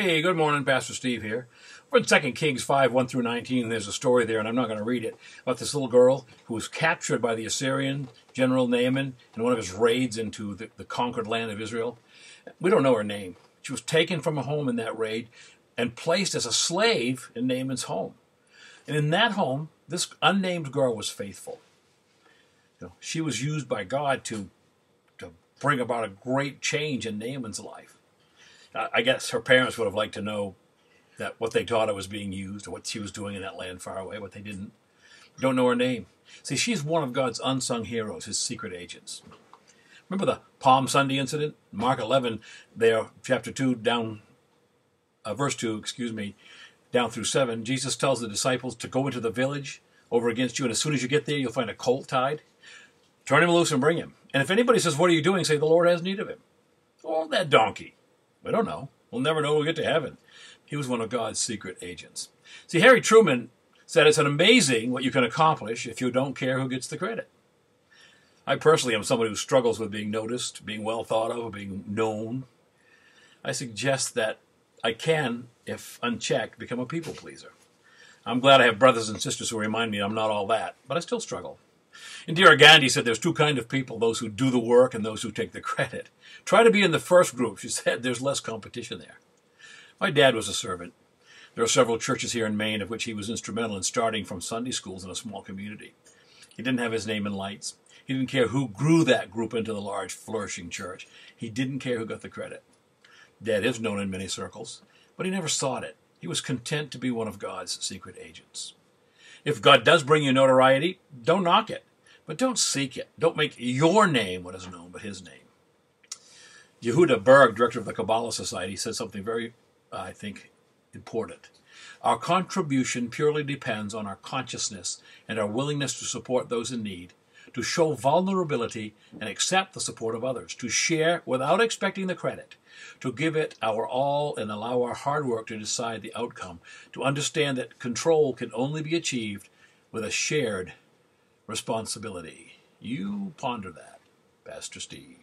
Hey, good morning, Pastor Steve here. We're in 2 Kings 5, 1 through 19. There's a story there, and I'm not going to read it, about this little girl who was captured by the Assyrian general Naaman in one of his raids into the conquered land of Israel. We don't know her name. She was taken from a home in that raid and placed as a slave in Naaman's home. And in that home, this unnamed girl was faithful. She was used by God to bring about a great change in Naaman's life. I guess her parents would have liked to know that what they taught her was being used, or what she was doing in that land far away, what they didn't. Don't know her name. See, she's one of God's unsung heroes, his secret agents. Remember the Palm Sunday incident? Mark 11, there, chapter 2, verse 2, down through 7, Jesus tells the disciples to go into the village over against you, and as soon as you get there, you'll find a colt tied. Turn him loose and bring him. And if anybody says, "What are you doing?" say, "The Lord has need of him." Oh, that donkey. We don't know. We'll never know when we get to heaven. He was one of God's secret agents. See, Harry Truman said it's amazing what you can accomplish if you don't care who gets the credit. I personally am somebody who struggles with being noticed, being well thought of, being known. I suggest that I can, if unchecked, become a people pleaser. I'm glad I have brothers and sisters who remind me I'm not all that, but I still struggle. Indira Gandhi said there's two kinds of people, those who do the work and those who take the credit. Try to be in the first group. She said there's less competition there. My dad was a servant. There are several churches here in Maine of which he was instrumental in starting from Sunday schools in a small community. He didn't have his name in lights. He didn't care who grew that group into the large, flourishing church. He didn't care who got the credit. Dad is known in many circles, but he never sought it. He was content to be one of God's secret agents. If God does bring you notoriety, don't knock it. But don't seek it. Don't make your name what is known, but his name. Yehuda Berg, director of the Kabbalah Society, said something very, I think, important. Our contribution purely depends on our consciousness and our willingness to support those in need, to show vulnerability and accept the support of others, to share without expecting the credit, to give it our all and allow our hard work to decide the outcome, to understand that control can only be achieved with a shared responsibility. You ponder that, Pastor Steve.